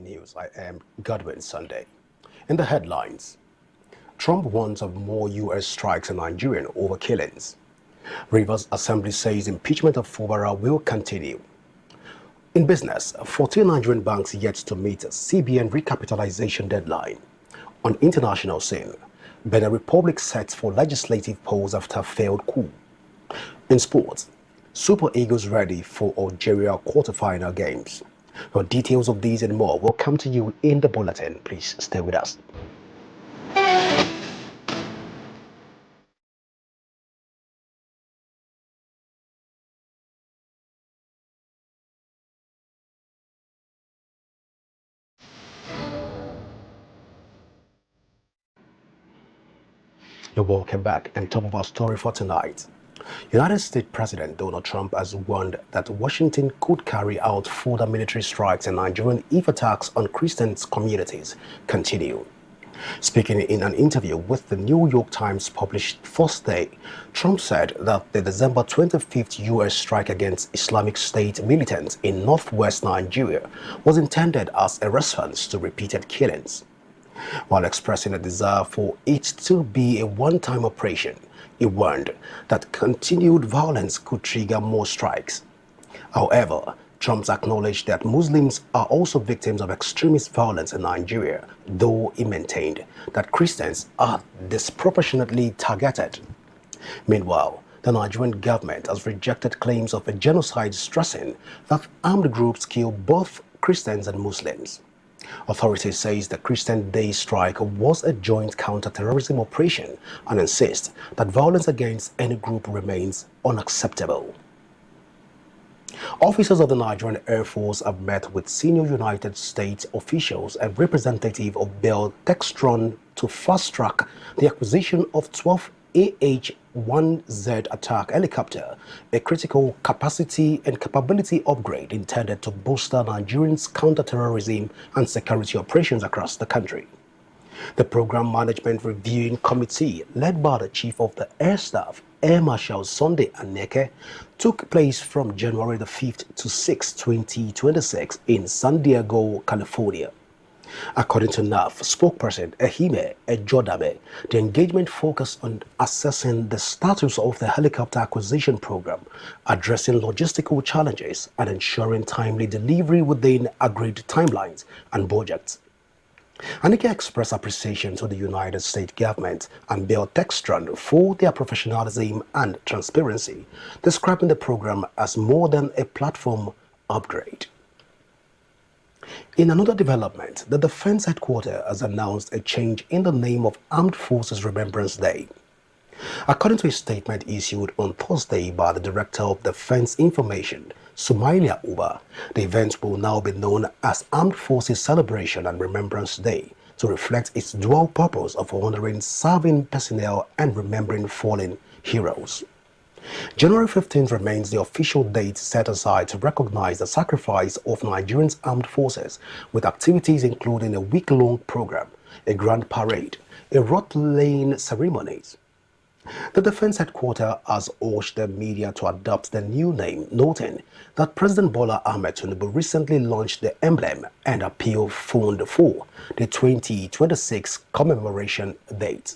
News. I am Godwin Sunday. In the headlines, Trump warns of more U.S. strikes in Nigeria over killings. Rivers Assembly says impeachment of Fubara will continue. In business, 14 Nigerian banks yet to meet CBN recapitalization deadline. On international scene, Benin Republic sets for legislative polls after failed coup. In sports, Super Eagles ready for Algeria quarterfinal games. For details of these and more will come to you in the bulletin. Please stay with us. You're welcome back. And top of our story for tonight. United States President Donald Trump has warned that Washington could carry out further military strikes in Nigeria if attacks on Christian communities continue. Speaking in an interview with the New York Times published Thursday, Trump said that the December 25th U.S. strike against Islamic State militants in northwest Nigeria was intended as a response to repeated killings. While expressing a desire for it to be a one-time operation, he warned that continued violence could trigger more strikes. However, Trump acknowledged that Muslims are also victims of extremist violence in Nigeria, though he maintained that Christians are disproportionately targeted. Meanwhile, the Nigerian government has rejected claims of a genocide, stressing that armed groups kill both Christians and Muslims. Authorities say the Christian Day strike was a joint counter-terrorism operation and insist that violence against any group remains unacceptable. Officers of the Nigerian Air Force have met with senior United States officials and representatives of Bell Textron to fast-track the acquisition of 12 AH-1Z attack helicopter, a critical capacity and capability upgrade intended to bolster Nigerians' counter-terrorism and security operations across the country. The Program Management Reviewing Committee, led by the Chief of the Air Staff, Air Marshal Sunday Aneke, took place from January the 5th to 6, 2026 in San Diego, California. According to NAF spokesperson Ehime Ejodame, the engagement focused on assessing the status of the helicopter acquisition program, addressing logistical challenges, and ensuring timely delivery within agreed timelines and budgets. Anike expressed appreciation to the United States government and Bell Textron for their professionalism and transparency, describing the program as more than a platform upgrade. In another development, the Defense Headquarters has announced a change in the name of Armed Forces Remembrance Day. According to a statement issued on Thursday by the Director of Defense Information, Sumailia Uba, the event will now be known as Armed Forces Celebration and Remembrance Day to reflect its dual purpose of honoring serving personnel and remembering fallen heroes. January 15th remains the official date set aside to recognize the sacrifice of Nigerians' armed forces, with activities including a week-long program, a grand parade, a road-laying ceremonies. The Defense Headquarters has urged the media to adopt the new name, noting that President Bola Ahmed Tinubu recently launched the emblem and appeal fund for the 2026 commemoration date.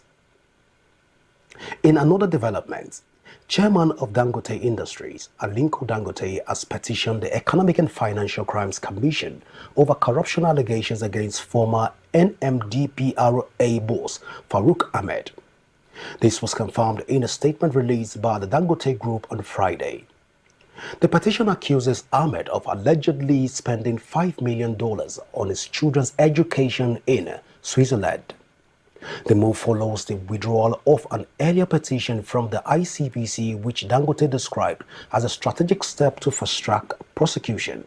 In another development, Chairman of Dangote Industries, Aliko Dangote, has petitioned the Economic and Financial Crimes Commission over corruption allegations against former NMDPRA boss Farouk Ahmed. This was confirmed in a statement released by the Dangote Group on Friday. The petition accuses Ahmed of allegedly spending $5 million on his children's education in Switzerland. The move follows the withdrawal of an earlier petition from the ICPC, which Dangote described as a strategic step to fast-track prosecution.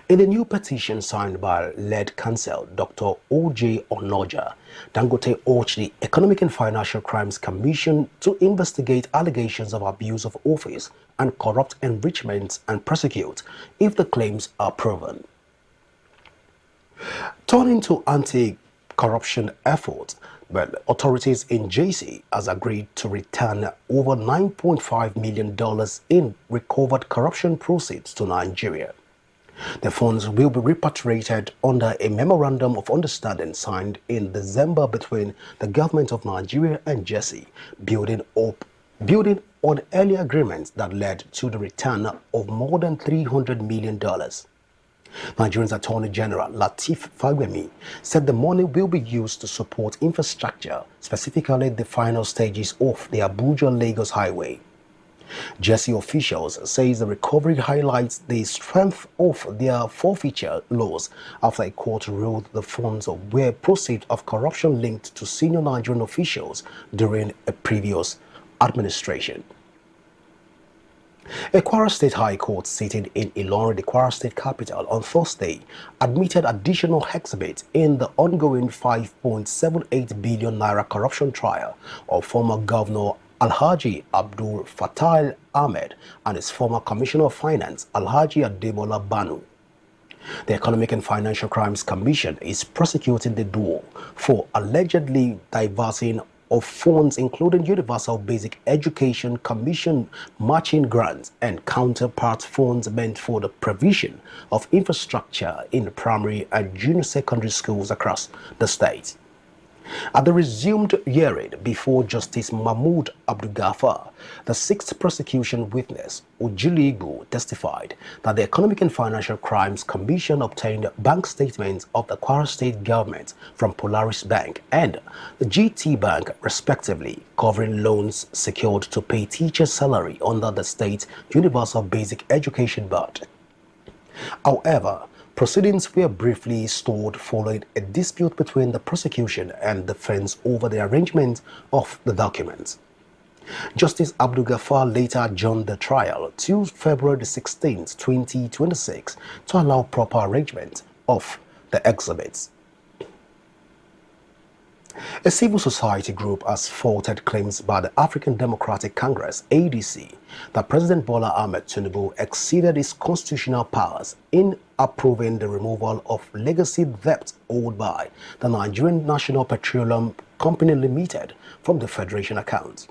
In a new petition signed by lead counsel Dr. O.J. Onoja, Dangote urged the Economic and Financial Crimes Commission to investigate allegations of abuse of office and corrupt enrichment and prosecute if the claims are proven. Turning to anti-corruption efforts, authorities in JC has agreed to return over $9.5 million in recovered corruption proceeds to Nigeria. The funds will be repatriated under a memorandum of understanding signed in December between the government of Nigeria and Jersey, building on earlier agreements that led to the return of more than $300 million. Nigeria's Attorney General Lateef Fagbemi said the money will be used to support infrastructure, specifically the final stages of the Abuja-Lagos Highway. Jersey officials say the recovery highlights the strength of their forfeiture laws after a court ruled the funds were proceeds of corruption linked to senior Nigerian officials during a previous administration. A Kwara State High Court sitting in Ilorin, the Kwara State capital, on Thursday admitted additional exhibits in the ongoing 5.78 billion naira corruption trial of former Governor Alhaji Abdul Fattah Ahmed and his former Commissioner of Finance Alhaji Ademola Banu. The Economic and Financial Crimes Commission is prosecuting the duo for allegedly diverting of funds including Universal Basic Education Commission matching grants and counterpart funds meant for the provision of infrastructure in primary and junior secondary schools across the state. At the resumed hearing before Justice Mahmood Abdul-Ghaffar, the sixth prosecution witness, Ujiligu, testified that the Economic and Financial Crimes Commission obtained bank statements of the Kwara State government from Polaris Bank and the GT Bank, respectively, covering loans secured to pay teachers' salary under the state Universal Basic Education Board. However, proceedings were briefly stalled following a dispute between the prosecution and defense over the arrangement of the documents. Justice Abdul-Ghaffar later adjourned the trial to February 16, 2026 to allow proper arrangement of the exhibits. A civil society group has faulted claims by the African Democratic Congress, ADC, that President Bola Ahmed Tinubu exceeded his constitutional powers in approving the removal of legacy debt owed by the Nigerian National Petroleum Company Limited from the Federation account.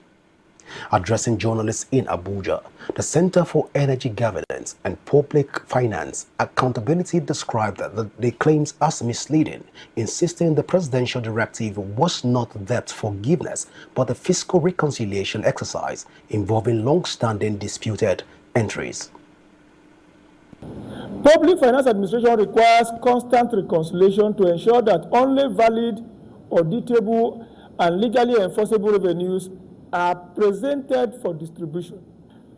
Addressing journalists in Abuja, the Center for Energy Governance and Public Finance Accountability described the claims as misleading, insisting the presidential directive was not debt forgiveness but a fiscal reconciliation exercise involving long-standing disputed entries. Public Finance Administration requires constant reconciliation to ensure that only valid, auditable, and legally enforceable revenues are presented for distribution.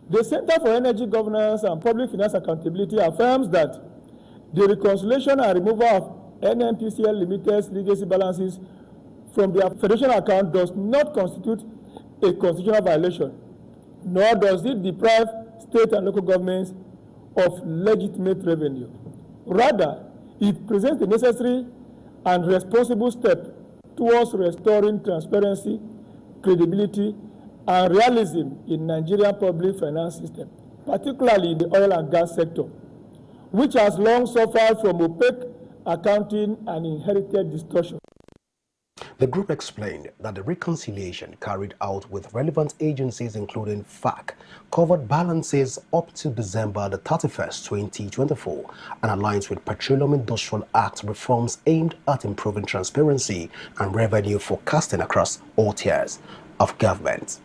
The Center for Energy Governance and Public Finance Accountability affirms that the reconciliation and removal of NNPCL Limited's legacy balances from their federation account does not constitute a constitutional violation, nor does it deprive state and local governments of legitimate revenue. Rather, it presents the necessary and responsible step towards restoring transparency, credibility, and realism in Nigerian public finance system, particularly in the oil and gas sector, which has long suffered from opaque accounting and inherited distortion. The group explained that the reconciliation carried out with relevant agencies including FAC covered balances up to December 31st, 2024 and aligns with Petroleum Industrial Act reforms aimed at improving transparency and revenue forecasting across all tiers of government.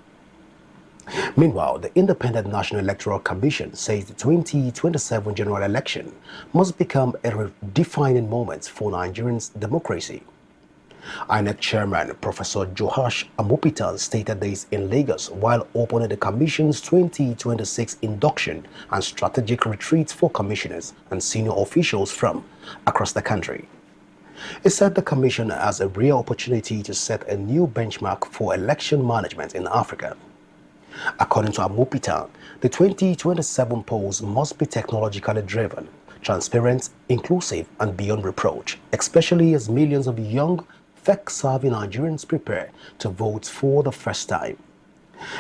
Meanwhile, the Independent National Electoral Commission says the 2027 general election must become a defining moment for Nigerians' democracy. INEC Chairman Professor Joash Amopitan stated this in Lagos while opening the Commission's 2026 induction and strategic retreats for commissioners and senior officials from across the country. He said the Commission has a real opportunity to set a new benchmark for election management in Africa. According to Amopitan, the 2027 polls must be technologically driven, transparent, inclusive, and beyond reproach, especially as millions of young, tech-savvy Nigerians prepare to vote for the first time.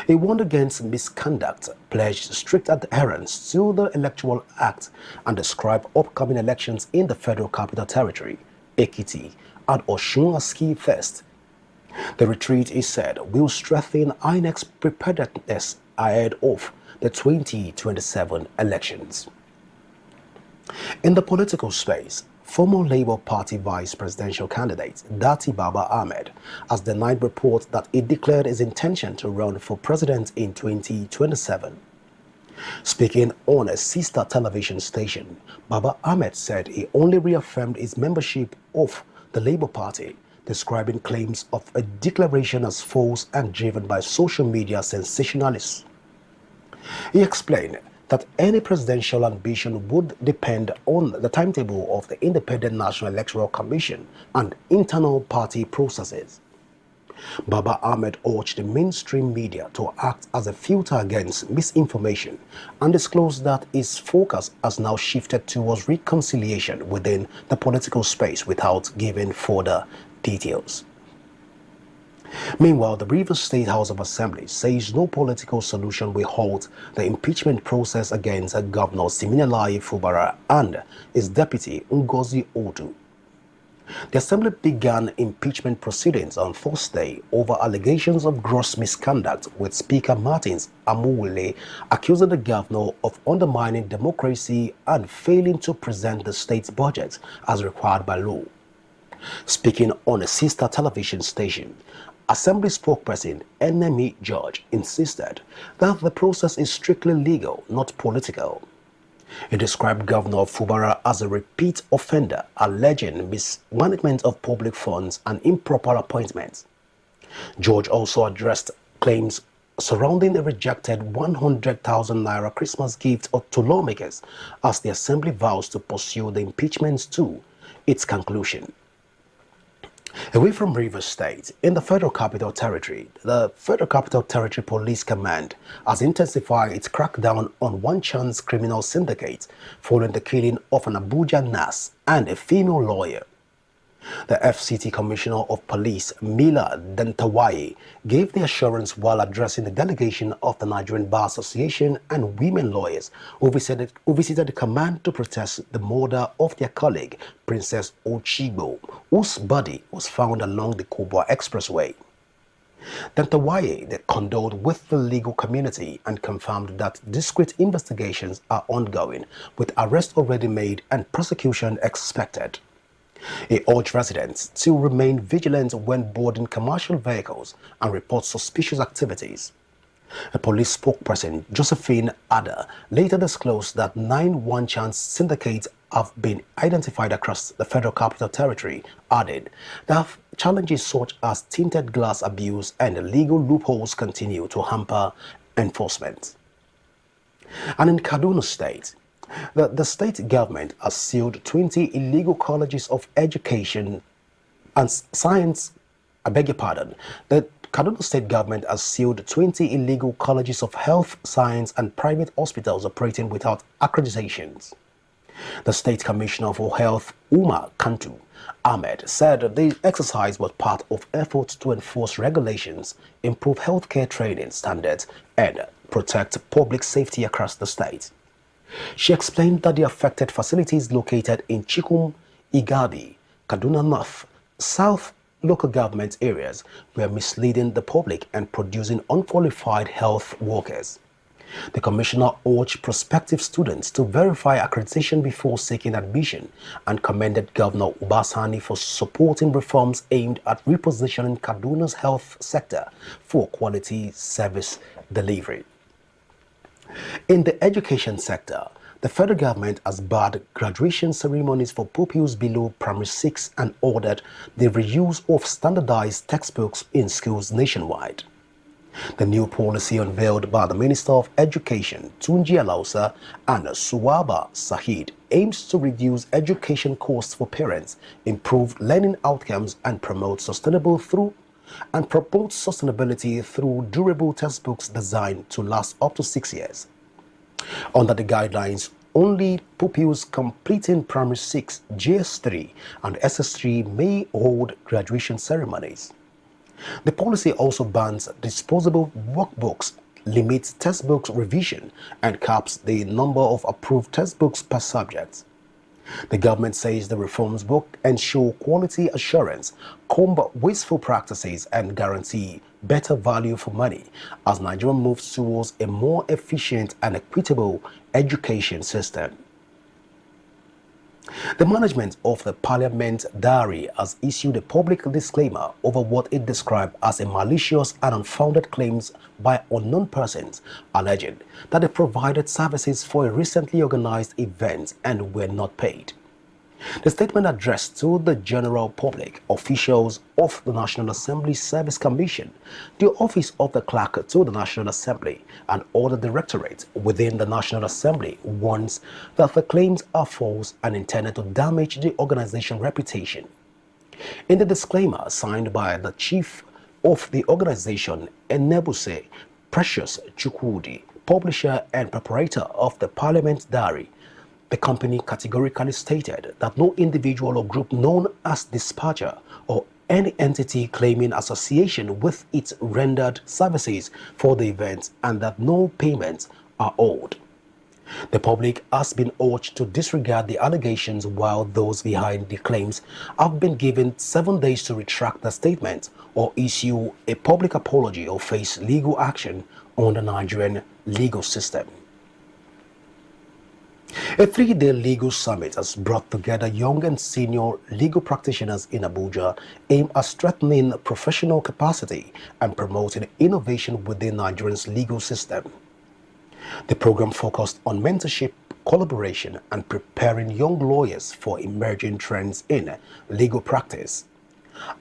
He warned against misconduct, pledged strict adherence to the Electoral Act, and described upcoming elections in the Federal Capital Territory, Ekiti, and Osun as key first. The retreat, he said, will strengthen INEC's preparedness ahead of the 2027 elections. In the political space, former Labour Party vice presidential candidate Dati Baba Ahmed has denied reports that he declared his intention to run for president in 2027. Speaking on a sister television station, Baba Ahmed said he only reaffirmed his membership of the Labour Party, describing claims of a declaration as false and driven by social media sensationalists. He explained that any presidential ambition would depend on the timetable of the Independent National Electoral Commission and internal party processes. Baba Ahmed urged the mainstream media to act as a filter against misinformation and disclosed that his focus has now shifted towards reconciliation within the political space without giving further details. Meanwhile, the Rivers State House of Assembly says no political solution will halt the impeachment process against Governor Siminalayi Fubara and his deputy Ngozi Odu. The Assembly began impeachment proceedings on Thursday over allegations of gross misconduct, with Speaker Martins Amuwule accusing the governor of undermining democracy and failing to present the state's budget as required by law. Speaking on a sister television station, Assembly spokesperson Enemi George insisted that the process is strictly legal, not political. He described Governor Fubara as a repeat offender, alleging mismanagement of public funds and improper appointments. George also addressed claims surrounding a rejected 100,000 naira Christmas gift to lawmakers as the Assembly vows to pursue the impeachments to its conclusion. Away from Rivers State, in the Federal Capital Territory, the Federal Capital Territory Police Command has intensified its crackdown on one-chance criminal syndicate following the killing of an Abuja nurse and a female lawyer. The FCT Commissioner of Police, Mila Dantawaye, gave the assurance while addressing the delegation of the Nigerian Bar Association and women lawyers who visited the command to protest the murder of their colleague, Princess Ochigbo, whose body was found along the Kubwa Expressway. Dantawaye condoled with the legal community and confirmed that discreet investigations are ongoing, with arrests already made and prosecution expected. He urged residents to remain vigilant when boarding commercial vehicles and report suspicious activities. A police spokesperson, Josephine Ada, later disclosed that 9 one-chance syndicates have been identified across the Federal Capital Territory, adding that challenges such as tinted glass abuse and illegal loopholes continue to hamper enforcement. And in Kaduna State, the state government has sealed 20 illegal colleges of education and science. The Kaduna state government has sealed 20 illegal colleges of health, science, and private hospitals operating without accreditations. The State Commissioner for Health, Umar Kantu Ahmed, said the exercise was part of efforts to enforce regulations, improve healthcare training standards, and protect public safety across the state. She explained that the affected facilities located in Chikum, Igabi, Kaduna North, South local government areas were misleading the public and producing unqualified health workers. The commissioner urged prospective students to verify accreditation before seeking admission and commended Governor Ubasani for supporting reforms aimed at repositioning Kaduna's health sector for quality service delivery. In the education sector, the federal government has barred graduation ceremonies for pupils below primary 6 and ordered the reuse of standardized textbooks in schools nationwide. The new policy unveiled by the Minister of Education, Tunji Alausa, and Suwaba Sahid aims to reduce education costs for parents, improve learning outcomes, and promote sustainability through durable textbooks designed to last up to 6 years. Under the guidelines, only pupils completing primary 6, JS3, and SS3 may hold graduation ceremonies. The policy also bans disposable workbooks, limits textbooks revision, and caps the number of approved textbooks per subject. The government says the reforms will ensure quality assurance, combat wasteful practices, and guarantee better value for money as Nigeria moves towards a more efficient and equitable education system. The management of the Parliament Diary has issued a public disclaimer over what it described as a malicious and unfounded claims by unknown persons alleging that they provided services for a recently organized event and were not paid. The statement addressed to the general public, officials of the National Assembly Service Commission, the Office of the Clerk to the National Assembly, and other directorates within the National Assembly warns that the claims are false and intended to damage the organization's reputation. In the disclaimer signed by the chief of the organization, Enebuse Precious Chukwudi, publisher and preparator of the Parliament Diary, the company categorically stated that no individual or group known as dispatcher or any entity claiming association with it rendered services for the event and that no payments are owed. The public has been urged to disregard the allegations while those behind the claims have been given 7 days to retract the statement or issue a public apology or face legal action on the Nigerian legal system. A 3-day legal summit has brought together young and senior legal practitioners in Abuja aimed at strengthening professional capacity and promoting innovation within Nigeria's legal system. The program focused on mentorship, collaboration, and preparing young lawyers for emerging trends in legal practice.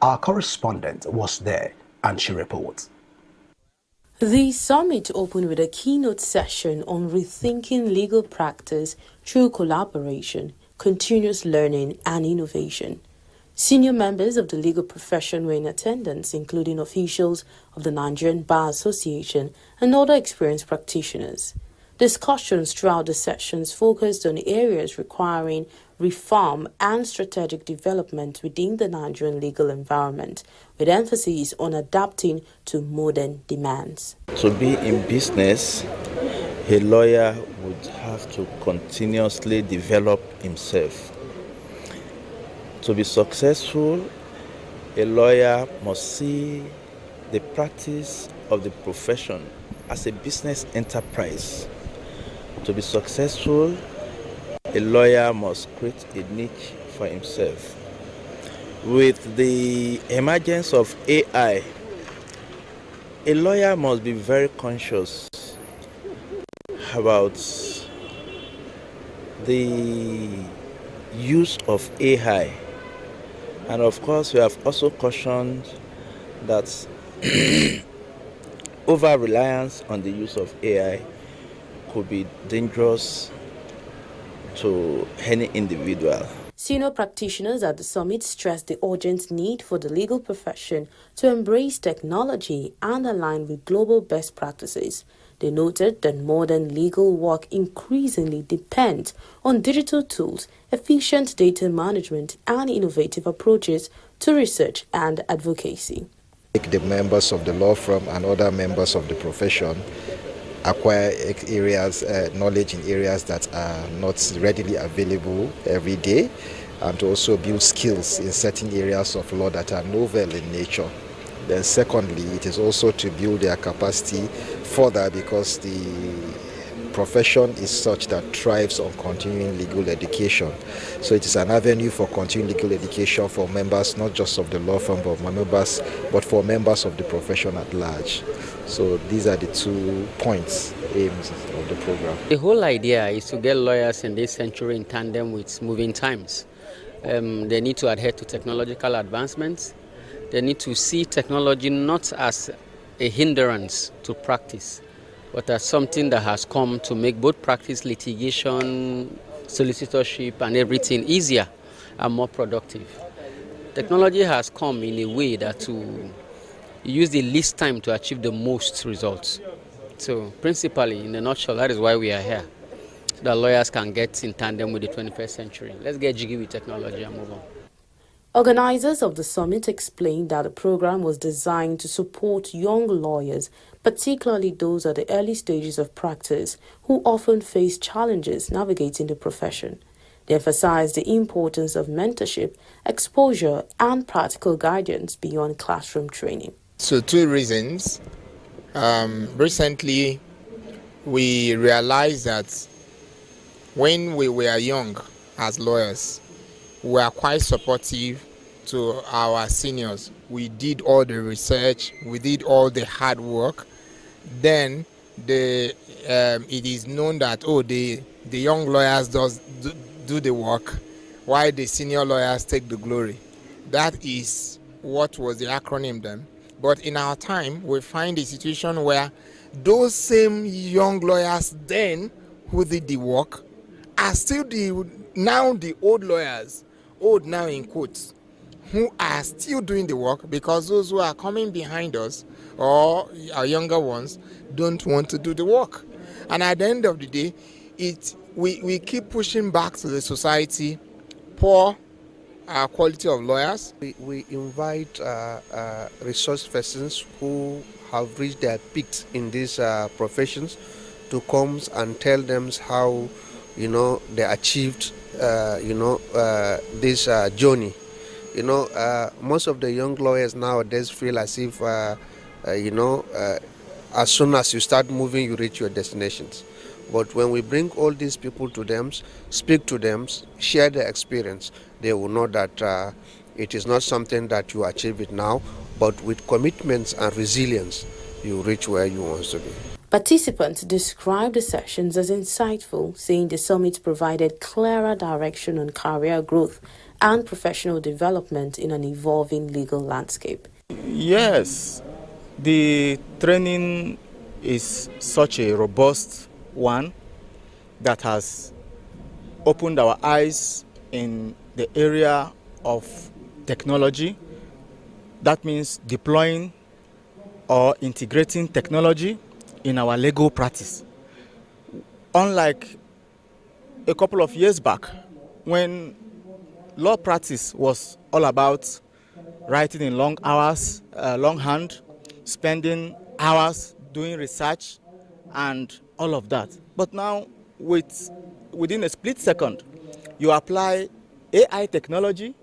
Our correspondent was there and she reports. The summit opened with a keynote session on rethinking legal practice through collaboration, continuous learning, and innovation. Senior members of the legal profession were in attendance, including officials of the Nigerian Bar Association and other experienced practitioners. Discussions throughout the sessions focused on areas requiring reform and strategic development within the Nigerian legal environment, with emphasis on adapting to modern demands. To be in business, a lawyer would have to continuously develop himself. To be successful, a lawyer must see the practice of the profession as a business enterprise. To be successful, a lawyer must create a niche for himself. With the emergence of AI, a lawyer must be very conscious about the use of AI. And of course, we have also cautioned that over-reliance on the use of AI could be dangerous to any individual. Senior practitioners at the summit stressed the urgent need for the legal profession to embrace technology and align with global best practices. They noted that modern legal work increasingly depends on digital tools, efficient data management, and innovative approaches to research and advocacy. The members of the law firm and other members of the profession acquire knowledge in areas that are not readily available every day, and to also build skills in certain areas of law that are novel in nature. Then secondly, it is also to build their capacity further, because the profession is such that thrives on continuing legal education. So it is an avenue for continuing legal education for members, not just of the law firm, but for members of the profession at large. So these are the 2 points, aims of the program. The whole idea is to get lawyers in this century in tandem with moving times. They need to adhere to technological advancements. They need to see technology not as a hindrance to practice, but as something that has come to make both practice, litigation, solicitorship, and everything easier and more productive. Technology has come in a way that to use the least time to achieve the most results. So principally, in a nutshell, that is why we are here, so that lawyers can get in tandem with the 21st century. Let's get jiggy with technology and move on. Organizers of the summit explained that the program was designed to support young lawyers, particularly those at the early stages of practice, who often face challenges navigating the profession. They emphasized the importance of mentorship, exposure, and practical guidance beyond classroom training. So 2 reasons. Recently, we realized that when we were young as lawyers, we are quite supportive to our seniors. We did all the research, we did all the hard work. Then it is known that the young lawyers do the work, while the senior lawyers take the glory. That is what was the acronym then. But in our time, we find a situation where those same young lawyers then who did the work are still the old lawyers, old now in quotes, who are still doing the work, because those who are coming behind us or our younger ones don't want to do the work. And at the end of the day, we keep pushing back to the society, poor quality of lawyers. We invite resource persons who have reached their peaks in these professions to come and tell them how they achieved this journey. Most of the young lawyers nowadays feel as if as soon as you start moving, you reach your destinations. But when we bring all these people to them, speak to them, share their experience, they will know that it is not something that you achieve it now, but with commitments and resilience, you reach where you want to be. Participants described the sessions as insightful, saying the summit provided clearer direction on career growth and professional development in an evolving legal landscape. Yes, the training is such a robust one that has opened our eyes in the area of technology. That means deploying or integrating technology in our legal practice. Unlike a couple of years back, when law practice was all about writing in long hours, longhand, spending hours doing research and all of that. But now, within a split second, you apply AI technology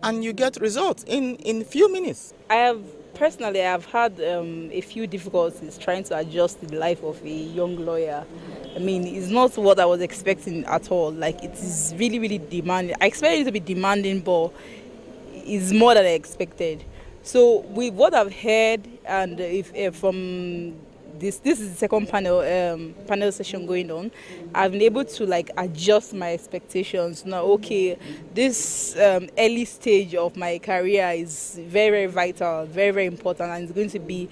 and you get results in few minutes. I have had a few difficulties trying to adjust to the life of a young lawyer. I mean, it's not what I was expecting at all. Like, it is really, really demanding. I expected it to be demanding, but it's more than I expected. So with what I've heard, and from this is the second panel session going on, I've been able to adjust my expectations. Now, okay, this early stage of my career is very, very vital, very, very important, and it's going to be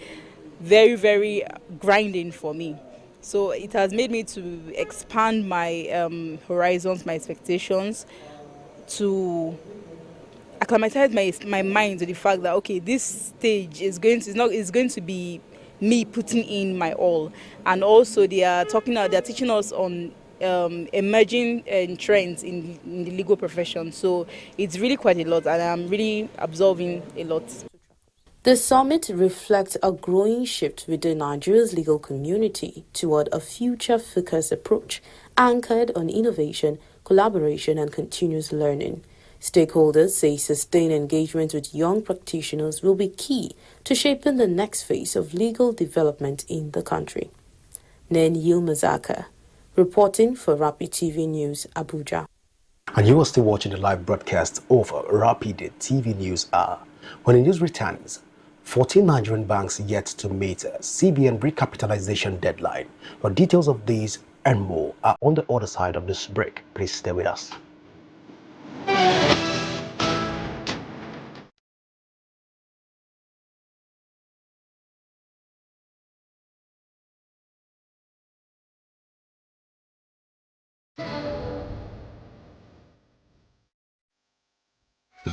very, very grinding for me. So it has made me to expand my horizons, my expectations, to acclimatize my mind to the fact that, okay, this stage is going to be me putting in my all. And also they're teaching us on emerging trends in the legal profession. So it's really quite a lot, and I'm really absorbing a lot. The summit reflects a growing shift within Nigeria's legal community toward a future-focused approach anchored on innovation, collaboration, and continuous learning. Stakeholders say sustained engagement with young practitioners will be key to shaping the next phase of legal development in the country. Nenil Mazaka, reporting for Rapid TV News, Abuja. And you are still watching the live broadcast of Rapid TV News Hour. When the news returns, 14 Nigerian banks yet to meet a CBN recapitalization deadline. The details of these and more are on the other side of this break. Please stay with us.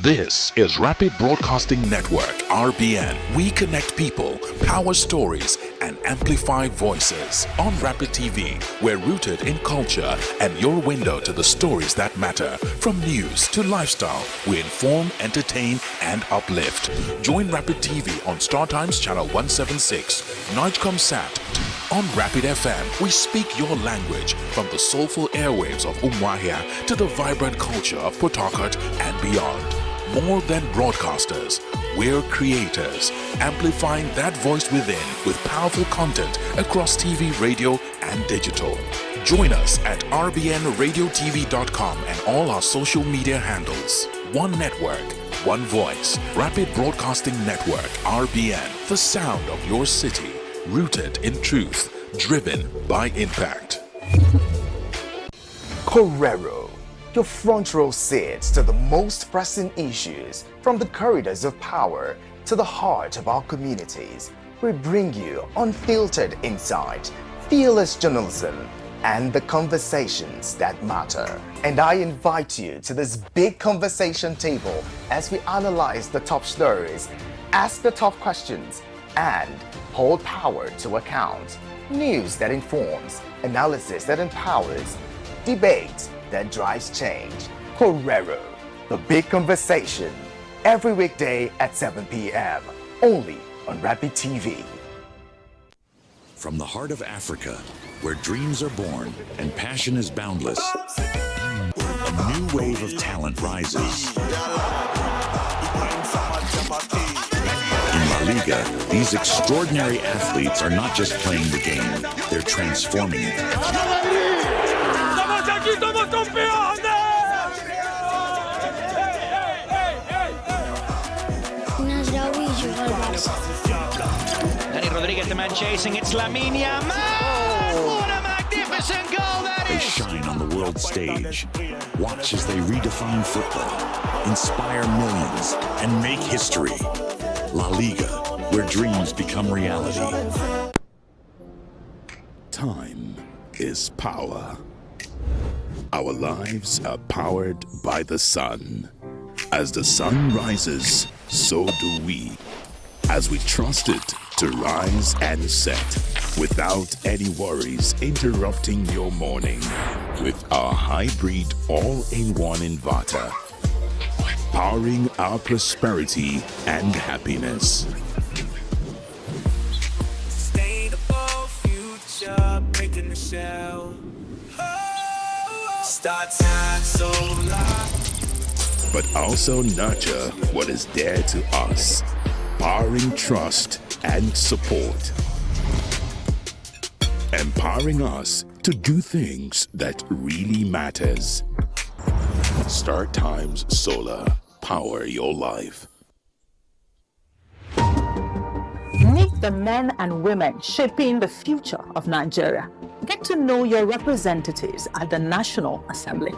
This is Rapid Broadcasting Network, RBN. We connect people, power stories, and amplify voices. On Rapid TV, we're rooted in culture and your window to the stories that matter. From news to lifestyle, we inform, entertain, and uplift. Join Rapid TV on Star Times Channel 176, Nigecomsat. On Rapid FM, we speak your language, from the soulful airwaves of Umuahia to the vibrant culture of Port Harcourt and beyond. More than broadcasters, we're creators, amplifying that voice within with powerful content across TV, radio, and digital. Join us at rbnradiotv.com and all our social media handles. One network, one voice. Rapid Broadcasting Network, RBN. The sound of your city. Rooted in truth. Driven by impact. Correro, your front row seat to the most pressing issues, from the corridors of power to the heart of our communities. We bring you unfiltered insight, fearless journalism, and the conversations that matter. And I invite you to this big conversation table as we analyze the top stories, ask the tough questions, and hold power to account. News that informs, analysis that empowers, debate that drives change. Correro, the big conversation, every weekday at 7 p.m. only on Rapid TV. From the heart of Africa, where dreams are born and passion is boundless, a new wave of talent rises. In La Liga, these extraordinary athletes are not just playing the game, they're transforming it. Danny Rodriguez, the man chasing, it's Lamine Yamal! What a magnificent goal that They is! shine on the world stage. Watch as they redefine football, inspire millions, and make history. La Liga, where dreams become reality. Time is power. Our lives are powered by the sun. As the sun rises, so do we. As we trust it to rise and set without any worries interrupting your morning with our hybrid all-in-one inverter, powering our prosperity and happiness. Sustainable future, making the shell. Start time solar. But also nurture what is dear to us, powering trust and support, empowering us to do things that really matters. Start Times Solar, power your life. Meet the men and women shaping the future of Nigeria. Get to know your representatives at the National Assembly.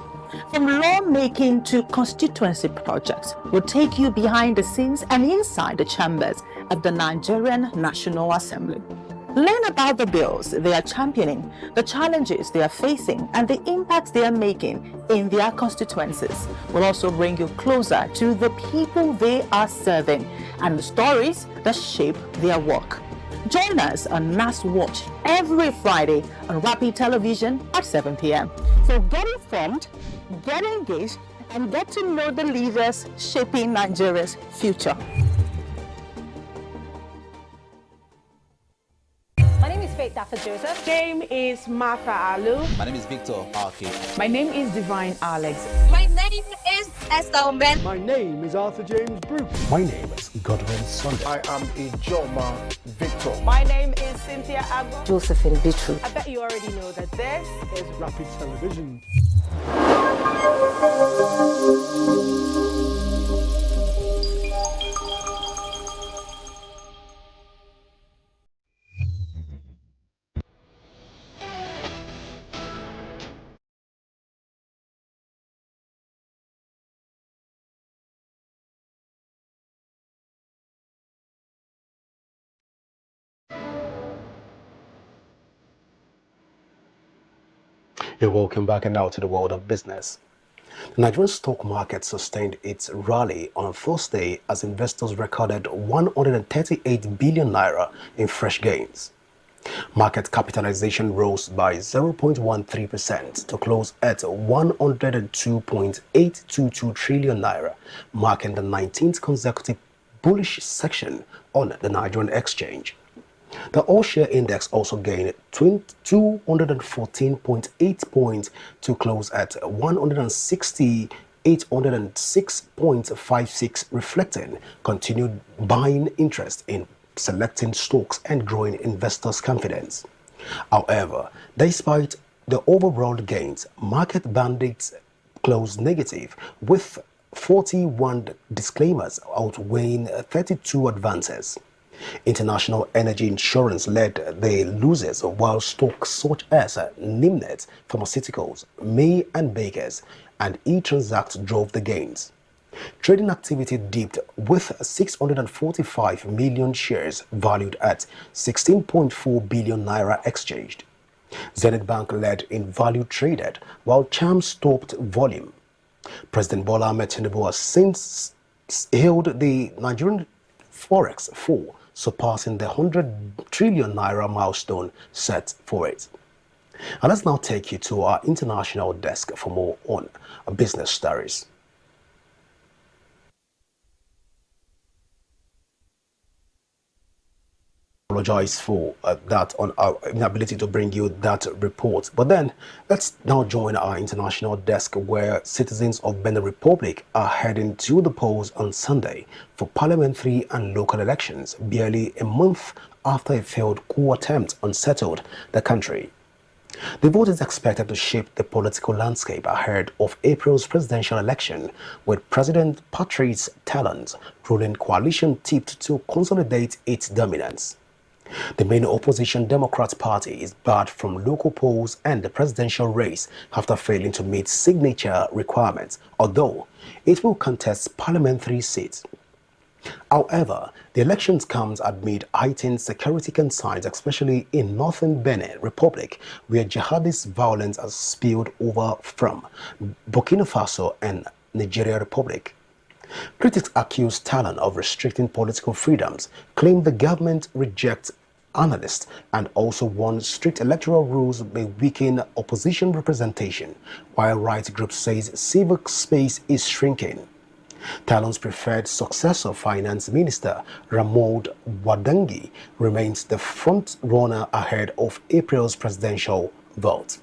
From lawmaking to constituency projects, we'll take you behind the scenes and inside the chambers of the Nigerian National Assembly. Learn about the bills they are championing, the challenges they are facing, and the impacts they are making in their constituencies. We'll also bring you closer to the people they are serving and the stories that shape their work. Join us on NAS Watch every Friday on Rapid Television at 7 p.m. So get informed, get engaged, and get to know the leaders shaping Nigeria's future. My name is Faith Dafa Joseph. Name is Martha Alu. My name is Victor Arki. My name is Divine Alex. My name is Esther Omen. My name is Arthur James Brooks. My name is Godwin Sunday. I am Ijoma Victor. My name is Cynthia Agbo. Josephine Bitru. I bet you already know that this is Rapid Television. You're welcome back and now to the world of business. The Nigerian stock market sustained its rally on Thursday as investors recorded 138 billion naira in fresh gains. Market capitalization rose by 0.13% to close at 102.822 trillion naira, marking the 19th consecutive bullish section on the Nigerian exchange. The all-share index also gained 214.8 points to close at 160,806.56, reflecting continued buying interest in selecting stocks and growing investors' confidence. However, despite the overall gains, market bandits closed negative with 41 disclaimers outweighing 32 advances. International Energy Insurance led the losers, while stocks such as Nimnet Pharmaceuticals, May and Bakers, and eTransact drove the gains. Trading activity dipped with 645 million shares valued at 16.4 billion naira exchanged. Zenith Bank led in value traded, while Cham stopped volume. President Bola Ahmed Tinubu has since hailed the Nigerian Forex fall, surpassing the 100 trillion naira milestone set for it. And let's now take you to our international desk for more on business stories. Apologize for that on our inability to bring you that report. But then let's now join our international desk, where citizens of Benin Republic are heading to the polls on Sunday for parliamentary and local elections, barely a month after a failed coup attempt unsettled the country. The vote is expected to shape the political landscape ahead of April's presidential election, with President Patrice Talon's ruling coalition tipped to consolidate its dominance. The main opposition Democrat Party is barred from local polls and the presidential race after failing to meet signature requirements, although it will contest parliamentary seats. However, the elections comes amid heightened security concerns, especially in northern Benin Republic, where jihadist violence has spilled over from Burkina Faso and Nigeria Republic. Critics accuse Talon of restricting political freedoms, claim the government rejects analysts, and also warn strict electoral rules may weaken opposition representation, while right groups says civic space is shrinking. Talon's preferred successor, Finance Minister Ramoud Wadangi, remains the front runner ahead of April's presidential vote.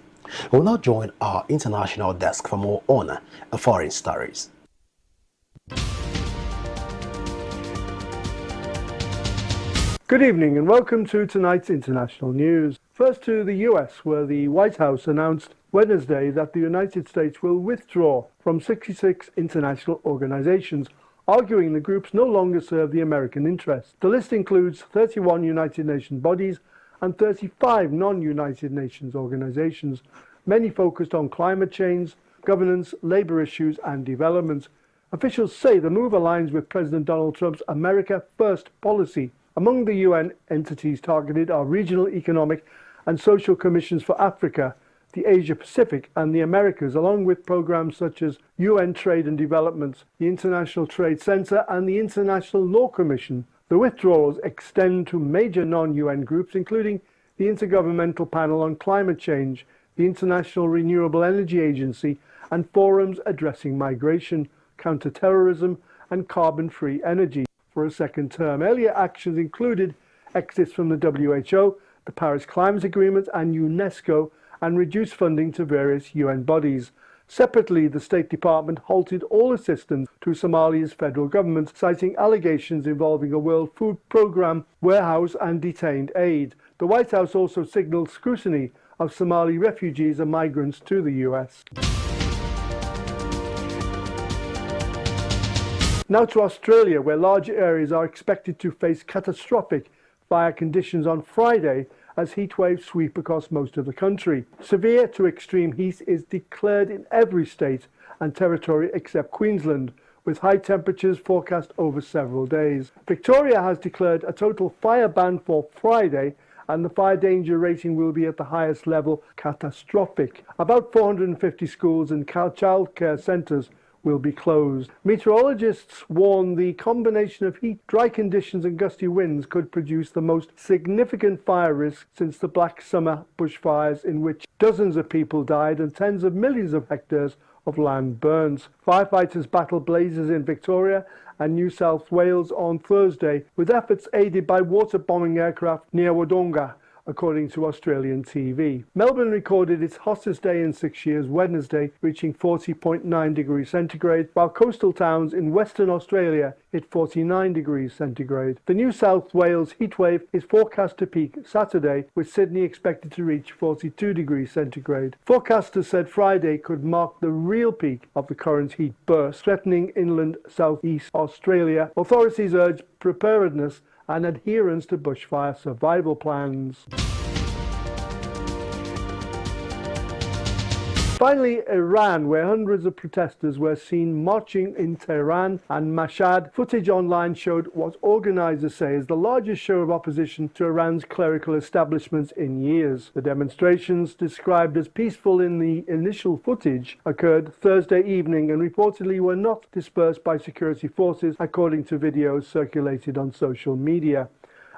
We'll now join our international desk for more on foreign stories. Good evening and welcome to tonight's international news. First to the US, where the White House announced Wednesday that the United States will withdraw from 66 international organizations, arguing the groups no longer serve the American interest. The list includes 31 United Nations bodies and 35 non-United Nations organizations, many focused on climate change, governance, labor issues and development. Officials say the move aligns with President Donald Trump's America First policy. Among the UN entities targeted are regional economic and social commissions for Africa, the Asia Pacific and the Americas, along with programs such as UN Trade and Development, the International Trade Center and the International Law Commission. The withdrawals extend to major non-UN groups, including the Intergovernmental Panel on Climate Change, the International Renewable Energy Agency, and forums addressing migration, counterterrorism, and carbon-free energy. For a second term, earlier actions included exits from the WHO, the Paris Climate Agreement, and UNESCO, and reduced funding to various UN bodies. Separately, the State Department halted all assistance to Somalia's federal government, citing allegations involving a World Food Programme warehouse and detained aid. The White House also signaled scrutiny of Somali refugees and migrants to the US. Now to Australia, where large areas are expected to face catastrophic fire conditions on Friday as heat waves sweep across most of the country. Severe to extreme heat is declared in every state and territory except Queensland, with high temperatures forecast over several days. Victoria has declared a total fire ban for Friday, and the fire danger rating will be at the highest level, catastrophic. About 450 schools and childcare centres will be closed. Meteorologists warn the combination of heat, dry conditions and gusty winds could produce the most significant fire risk since the Black Summer bushfires, in which dozens of people died and tens of millions of hectares of land burnt. Firefighters battled blazes in Victoria and New South Wales on Thursday, with efforts aided by water bombing aircraft near Wodonga, according to Australian TV. Melbourne recorded its hottest day in 6 years Wednesday, reaching 40.9 degrees centigrade, while coastal towns in Western Australia hit 49 degrees centigrade. The New South Wales heatwave is forecast to peak Saturday, with Sydney expected to reach 42 degrees centigrade. Forecasters said Friday could mark the real peak of the current heat burst, threatening inland southeast Australia. Authorities urge preparedness and adherence to bushfire survival plans. Finally, Iran, where hundreds of protesters were seen marching in Tehran and Mashhad. Footage online showed what organizers say is the largest show of opposition to Iran's clerical establishment in years. The demonstrations, described as peaceful in the initial footage, occurred Thursday evening and reportedly were not dispersed by security forces, according to videos circulated on social media.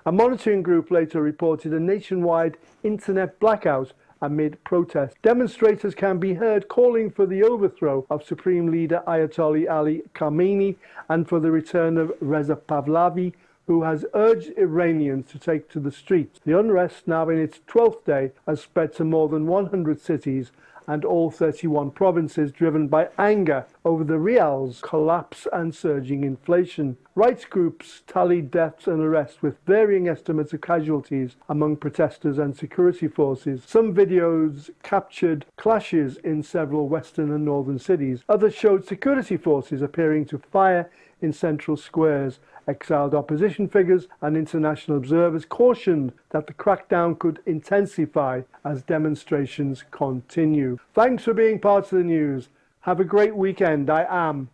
A monitoring group later reported a nationwide internet blackout amid protests. Demonstrators can be heard calling for the overthrow of Supreme Leader Ayatollah Ali Khamenei and for the return of Reza Pahlavi, who has urged Iranians to take to the streets. The unrest, now in its 12th day, has spread to more than 100 cities and all 31 provinces, driven by anger over the rial's collapse and surging inflation. Rights groups tallied deaths and arrests with varying estimates of casualties among protesters and security forces. Some videos captured clashes in several western and northern cities. Others showed security forces appearing to fire in central squares. Exiled opposition figures and international observers cautioned that the crackdown could intensify as demonstrations continue. Thanks for being part of the news. Have a great weekend. I am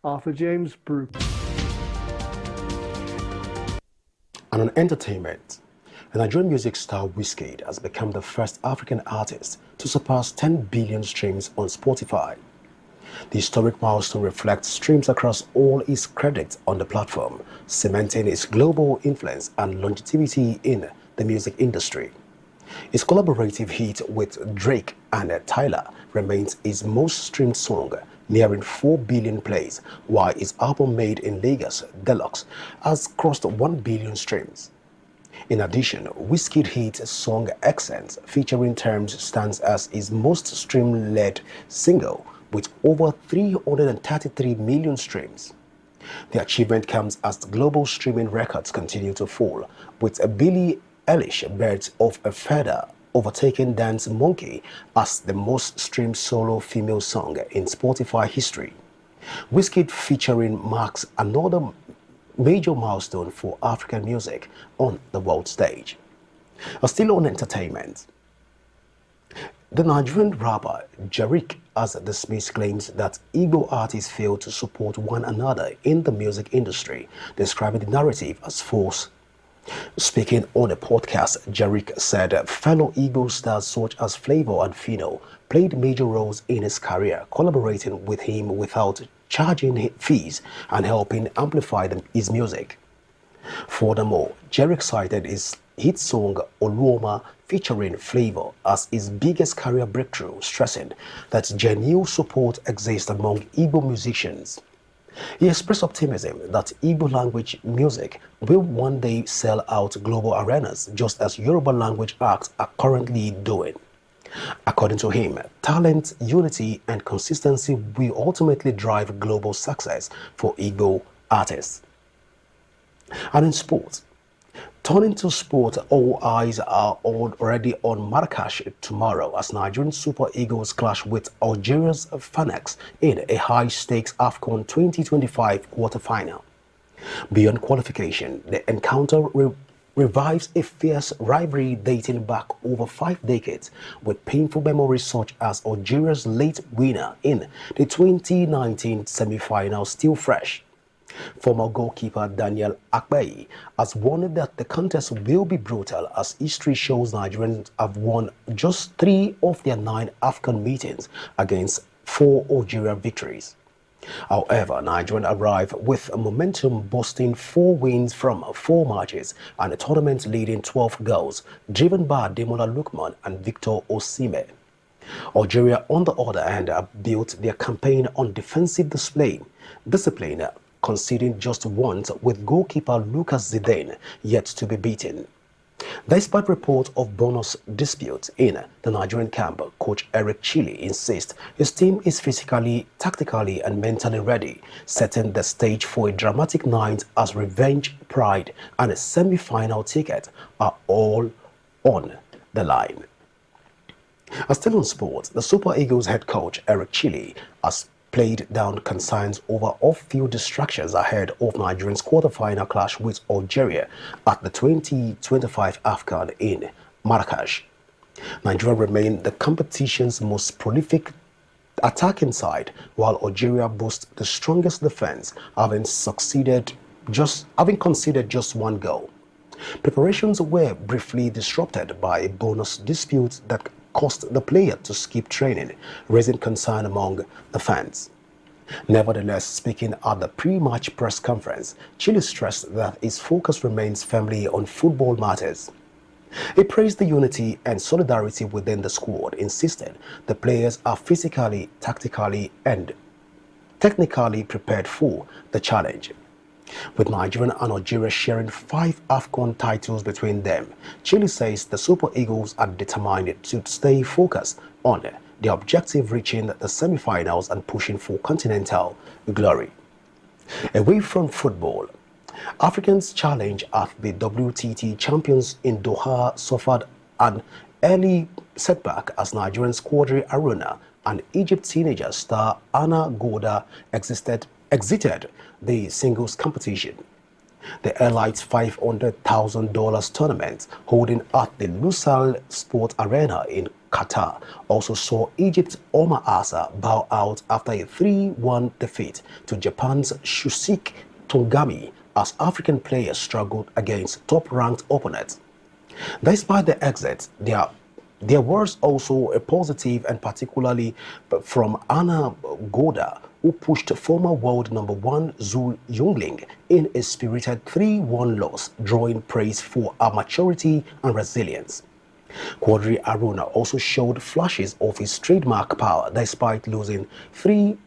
Arthur James Brooke. And on entertainment, the Nigerian music star Wizkid has become the first African artist to surpass 10 billion streams on Spotify. The historic milestone reflects streams across all its credits on the platform, cementing its global influence and longevity in the music industry. His collaborative hit with Drake and Tyler remains his most streamed song, nearing 4 billion plays, while his album Made in Lagos Deluxe has crossed 1 billion streams. In addition, Wizkid hit song Accents featuring Terms stands as his most stream-led single, with over 333 million streams. The achievement comes as the global streaming records continue to fall, with Billie Eilish Birds of a Feather overtaking Dance Monkey as the most streamed solo female song in Spotify history. Wizkid featuring marks another major milestone for African music on the world stage. Still on entertainment, the Nigerian rapper Jerick has dismissed claims that Igbo artists fail to support one another in the music industry, describing the narrative as false. Speaking on a podcast, Jerick said fellow Igbo stars such as Flavor and Phyno played major roles in his career, collaborating with him without charging fees and helping amplify his music. Furthermore, Jerick cited his hit song Oluoma featuring Flavor as his biggest career breakthrough, stressing that genuine support exists among Igbo musicians. He expressed optimism that Igbo language music will one day sell out global arenas, just as Yoruba language acts are currently doing. According to him, talent, unity, and consistency will ultimately drive global success for Igbo artists. And in sports, turning to sport, all eyes are already on Marrakesh tomorrow as Nigerian Super Eagles clash with Algeria's Phoenix in a high-stakes AFCON 2025 quarter-final. Beyond qualification, the encounter revives a fierce rivalry dating back over 5 decades, with painful memories such as Algeria's late winner in the 2019 semi-final still fresh. Former goalkeeper Daniel Akpeyi has warned that the contest will be brutal as history shows Nigerians have won just 3 of their 9 AFCON meetings against 4 Algeria victories. However, Nigerians arrive with momentum, boasting 4 wins from 4 matches and a tournament leading 12 goals, driven by Demola Lookman and Victor Osimhen. Algeria, on the other hand, have built their campaign on defensive discipline, conceding just once, with goalkeeper Lucas Zidane yet to be beaten. Despite reports of bonus disputes in the Nigerian camp, coach Eric Chili insists his team is physically, tactically and mentally ready, setting the stage for a dramatic night as revenge, pride and a semi-final ticket are all on the line. Still on sports, the Super Eagles head coach Eric Chili has played down concerns over off-field distractions ahead of Nigeria's quarter-final clash with Algeria at the 2025 AFCON in Marrakesh. Nigeria remained the competition's most prolific attacking side, while Algeria boasts the strongest defense, having conceded just one goal. Preparations were briefly disrupted by a bonus dispute that caused the player to skip training, raising concern among the fans. Nevertheless, speaking at the pre-match press conference, Chile stressed that his focus remains firmly on football matters. He praised the unity and solidarity within the squad, insisted the players are physically, tactically and technically prepared for the challenge. With Nigeria and Algeria sharing 5 AFCON titles between them, Chile says the Super Eagles are determined to stay focused on the objective, reaching the semi-finals and pushing for continental glory. Away from football, Africans' challenge at the WTT champions in Doha suffered an early setback as Nigerian Quadri Aruna and Egypt teenager star Anna Goda exited the singles competition. The Elite's $500,000 tournament, holding at the Lusail Sport Arena in Qatar, also saw Egypt's Omar Asa bow out after a 3-1 defeat to Japan's Shusuke Togami as African players struggled against top-ranked opponents. Despite the exit, there was also a positive, and particularly from Anna Goda, who pushed former world number 1 Zhu Yongling in a spirited 3-1 loss, drawing praise for her maturity and resilience. Quadri Aruna also showed flashes of his trademark power despite losing 3-0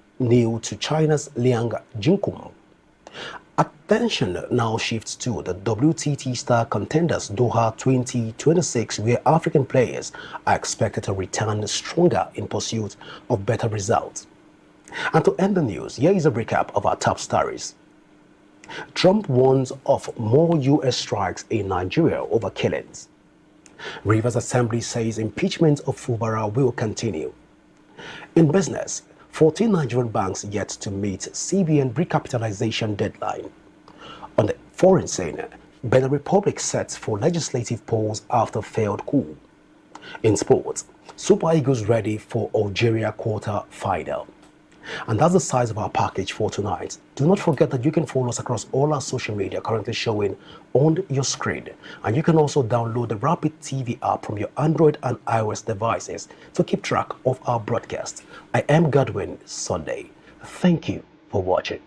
to China's Liang Jinkum. Attention now shifts to the WTT Star Contenders Doha 2026, where African players are expected to return stronger in pursuit of better results. And to end the news, here is a recap of our top stories. Trump warns of more U.S. strikes in Nigeria over killings. Rivers Assembly says impeachment of Fubara will continue. In business, 14 Nigerian banks yet to meet CBN recapitalization deadline. On the foreign scene, Benin Republic sets for legislative polls after failed coup. In sports, Super Eagles ready for Algeria quarter final. And that's the size of our package for tonight. Do not forget that you can follow us across all our social media currently showing on your screen. And you can also download the Rapid TV app from your Android and iOS devices to keep track of our broadcast. I am Godwin Sunday. Thank you for watching.